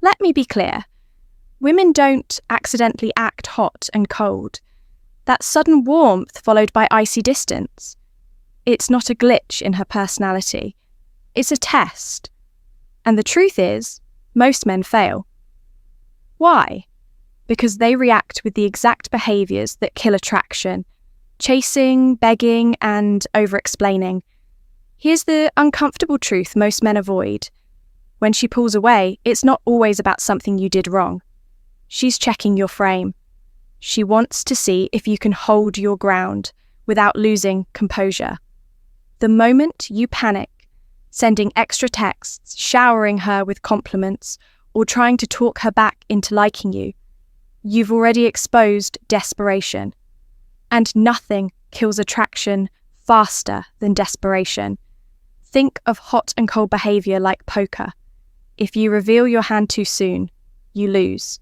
Let me be clear. Women don't accidentally act hot and cold. That sudden warmth followed by icy distance. It's not a glitch in her personality. It's a test. And the truth is, most men fail. Why? Because they react with the exact behaviours that kill attraction: chasing, begging, and over-explaining. Here's the uncomfortable truth most men avoid. When she pulls away, it's not always about something you did wrong. She's checking your frame. She wants to see if you can hold your ground without losing composure. The moment you panic, sending extra texts, showering her with compliments, or trying to talk her back into liking you, you've already exposed desperation. And nothing kills attraction faster than desperation. Think of hot and cold behaviour like poker. If you reveal your hand too soon, you lose.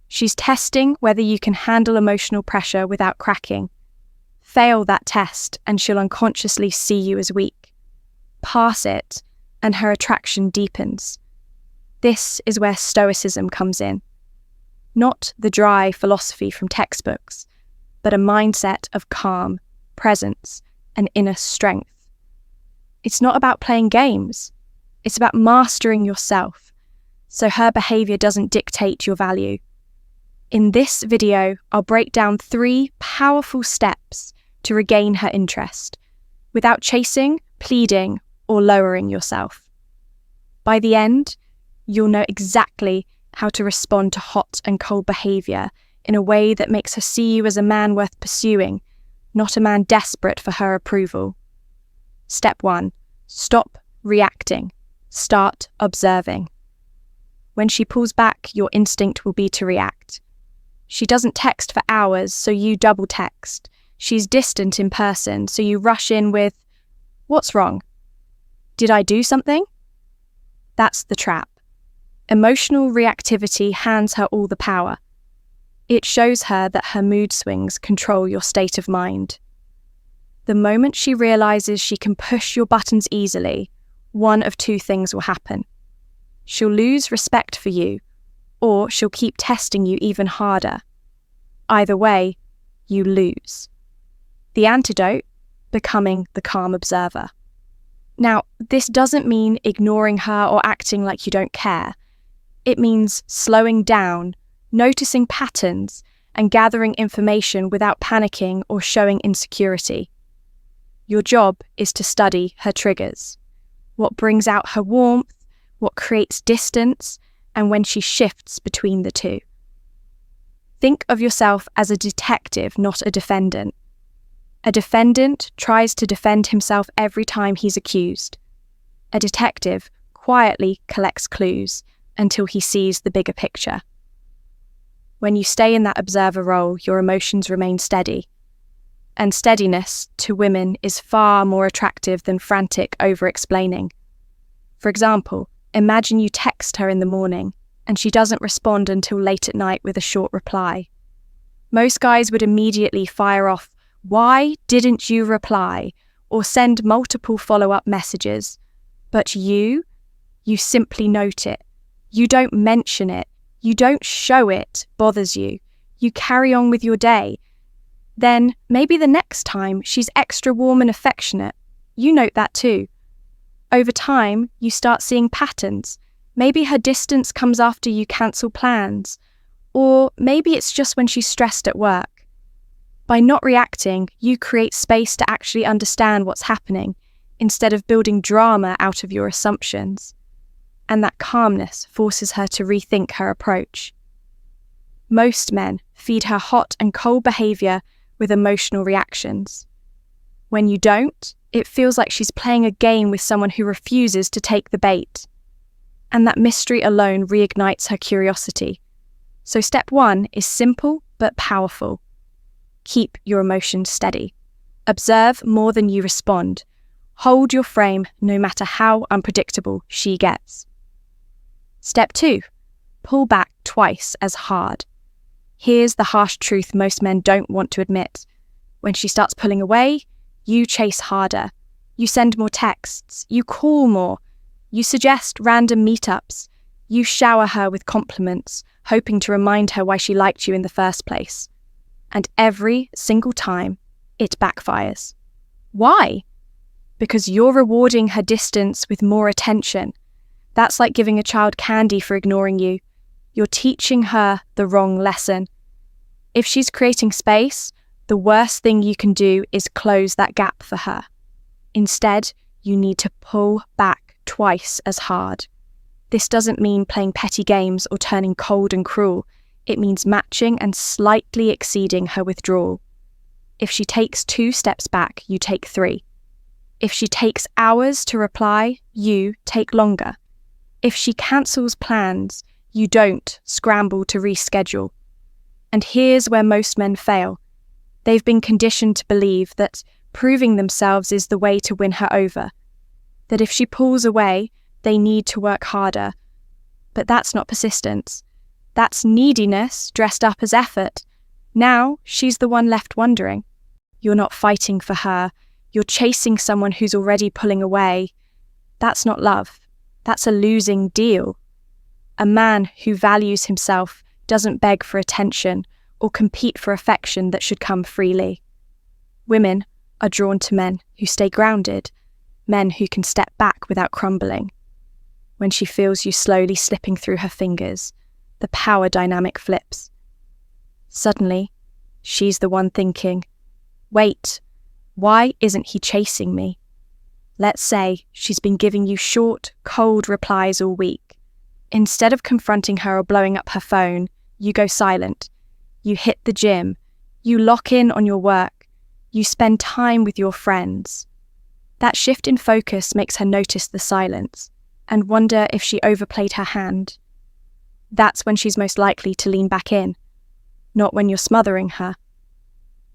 She's testing whether you can handle emotional pressure without cracking. Fail that test and she'll unconsciously see you as weak. Pass it and her attraction deepens. This is where Stoicism comes in. Not the dry philosophy from textbooks, but a mindset of calm, presence, and inner strength. It's not about playing games. It's about mastering yourself, so her behaviour doesn't dictate your value. In this video, I'll break down 3 powerful steps to regain her interest, without chasing, pleading, or lowering yourself. By the end, you'll know exactly how to respond to hot and cold behaviour in a way that makes her see you as a man worth pursuing, not a man desperate for her approval. Step 1. Stop reacting. Start observing. When she pulls back, your instinct will be to react. She doesn't text for hours, so you double text. She's distant in person, so you rush in with, "What's wrong? Did I do something?" That's the trap. Emotional reactivity hands her all the power. It shows her that her mood swings control your state of mind. The moment she realises she can push your buttons easily, one of 2 things will happen. She'll lose respect for you, or she'll keep testing you even harder. Either way, you lose. The antidote: becoming the calm observer. Now, this doesn't mean ignoring her or acting like you don't care. It means slowing down, noticing patterns, and gathering information without panicking or showing insecurity. Your job is to study her triggers. What brings out her warmth, what creates distance, and when she shifts between the two. Think of yourself as a detective, not a defendant. A defendant tries to defend himself every time he's accused. A detective quietly collects clues until he sees the bigger picture. When you stay in that observer role, your emotions remain steady. And steadiness, to women, is far more attractive than frantic over-explaining. For example, imagine you text her in the morning, and she doesn't respond until late at night with a short reply. Most guys would immediately fire off, "Why didn't you reply?" or send multiple follow-up messages. But you simply note it. You don't mention it. You don't show it bothers you. You carry on with your day. Then, maybe the next time she's extra warm and affectionate, you note that too. Over time, you start seeing patterns. Maybe her distance comes after you cancel plans. Or maybe it's just when she's stressed at work. By not reacting, you create space to actually understand what's happening, instead of building drama out of your assumptions. And that calmness forces her to rethink her approach. Most men feed her hot and cold behaviour with emotional reactions. When you don't, it feels like she's playing a game with someone who refuses to take the bait. And that mystery alone reignites her curiosity. So step 1 is simple but powerful. Keep your emotions steady. Observe more than you respond. Hold your frame no matter how unpredictable she gets. Step 2, pull back twice as hard. Here's the harsh truth most men don't want to admit. When she starts pulling away, you chase harder. You send more texts. You call more. You suggest random meetups. You shower her with compliments, hoping to remind her why she liked you in the first place. And every single time, it backfires. Why? Because you're rewarding her distance with more attention. That's like giving a child candy for ignoring you. You're teaching her the wrong lesson. If she's creating space, the worst thing you can do is close that gap for her. Instead, you need to pull back twice as hard. This doesn't mean playing petty games or turning cold and cruel. It means matching and slightly exceeding her withdrawal. If she takes 2 steps back, you take 3. If she takes hours to reply, you take longer. If she cancels plans, you don't scramble to reschedule. And here's where most men fail. They've been conditioned to believe that proving themselves is the way to win her over. That if she pulls away, they need to work harder. But that's not persistence. That's neediness dressed up as effort. Now she's the one left wondering. You're not fighting for her. You're chasing someone who's already pulling away. That's not love. That's a losing deal. A man who values himself doesn't beg for attention or compete for affection that should come freely. Women are drawn to men who stay grounded, men who can step back without crumbling. When she feels you slowly slipping through her fingers, the power dynamic flips. Suddenly, she's the one thinking, wait, why isn't he chasing me? Let's say she's been giving you short, cold replies all week. Instead of confronting her or blowing up her phone, you go silent. You hit the gym. You lock in on your work. You spend time with your friends. That shift in focus makes her notice the silence and wonder if she overplayed her hand. That's when she's most likely to lean back in, not when you're smothering her.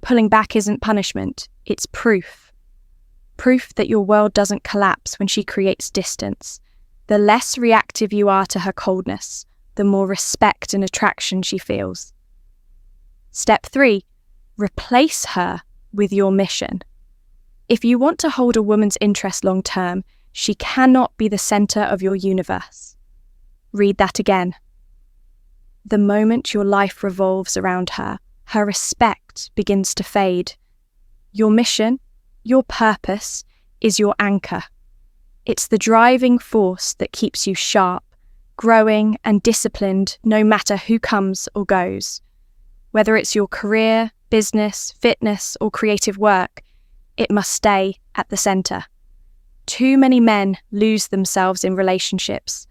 Pulling back isn't punishment, it's proof. Proof that your world doesn't collapse when she creates distance. The less reactive you are to her coldness, the more respect and attraction she feels. Step 3, replace her with your mission. If you want to hold a woman's interest long term, she cannot be the center of your universe. Read that again. The moment your life revolves around her, her respect begins to fade. Your mission, your purpose, is your anchor. It's the driving force that keeps you sharp, growing and disciplined no matter who comes or goes. Whether it's your career, business, fitness, or creative work, it must stay at the center. Too many men lose themselves in relationships.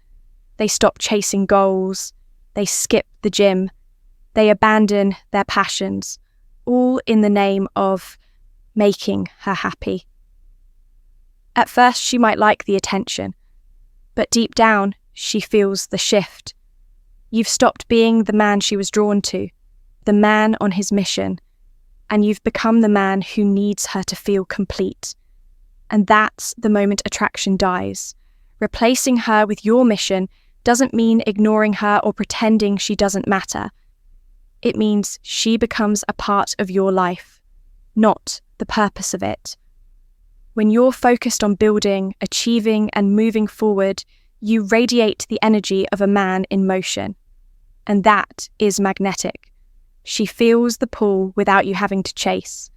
They stop chasing goals. They skip the gym. They abandon their passions, all in the name of making her happy. At first, she might like the attention, but deep down, she feels the shift. You've stopped being the man she was drawn to, the man on his mission, and you've become the man who needs her to feel complete. And that's the moment attraction dies. Replacing her with your mission doesn't mean ignoring her or pretending she doesn't matter. It means she becomes a part of your life, not the purpose of it. When you're focused on building, achieving, and moving forward, you radiate the energy of a man in motion. And that is magnetic. She feels the pull without you having to chase.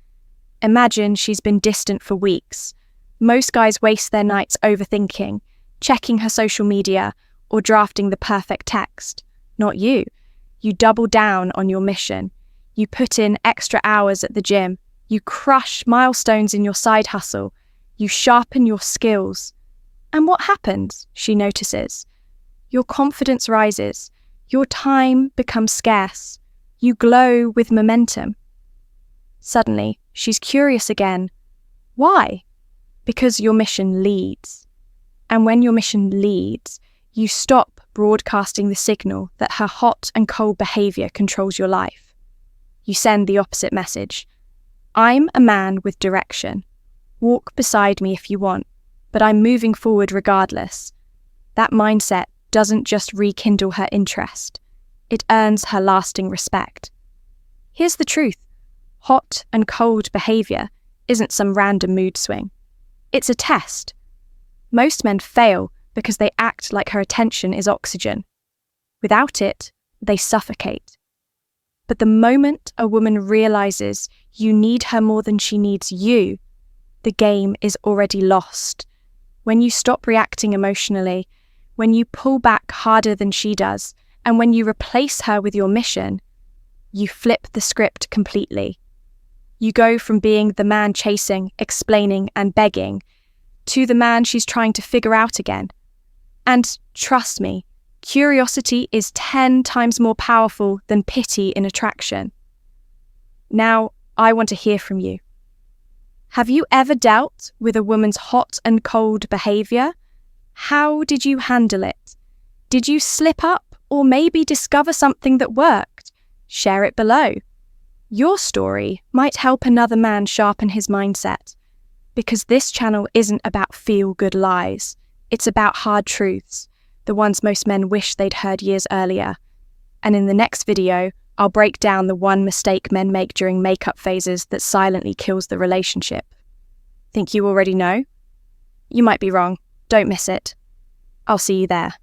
Imagine she's been distant for weeks. Most guys waste their nights overthinking, checking her social media, or drafting the perfect text. Not you. You double down on your mission. You put in extra hours at the gym. You crush milestones in your side hustle. You sharpen your skills. And what happens? She notices. Your confidence rises. Your time becomes scarce. You glow with momentum. Suddenly, she's curious again. Why? Because your mission leads. And when your mission leads, you stop broadcasting the signal that her hot and cold behavior controls your life. You send the opposite message. I'm a man with direction. Walk beside me if you want, but I'm moving forward regardless. That mindset doesn't just rekindle her interest. It earns her lasting respect. Here's the truth. Hot and cold behavior isn't some random mood swing. It's a test. Most men fail because they act like her attention is oxygen, Without it, they suffocate. But the moment a woman realizes you need her more than she needs you, the game is already lost. When you stop reacting emotionally, when you pull back harder than she does, and when you replace her with your mission, you flip the script completely. You go from being the man chasing, explaining, and begging to the man she's trying to figure out again. And trust me, curiosity is 10 times more powerful than pity in attraction. Now, I want to hear from you. Have you ever dealt with a woman's hot and cold behavior? How did you handle it? Did you slip up or maybe discover something that worked? Share it below. Your story might help another man sharpen his mindset, because this channel isn't about feel-good lies. It's about hard truths, the ones most men wish they'd heard years earlier. And in the next video, I'll break down the one mistake men make during makeup phases that silently kills the relationship. Think you already know? You might be wrong. Don't miss it. I'll see you there.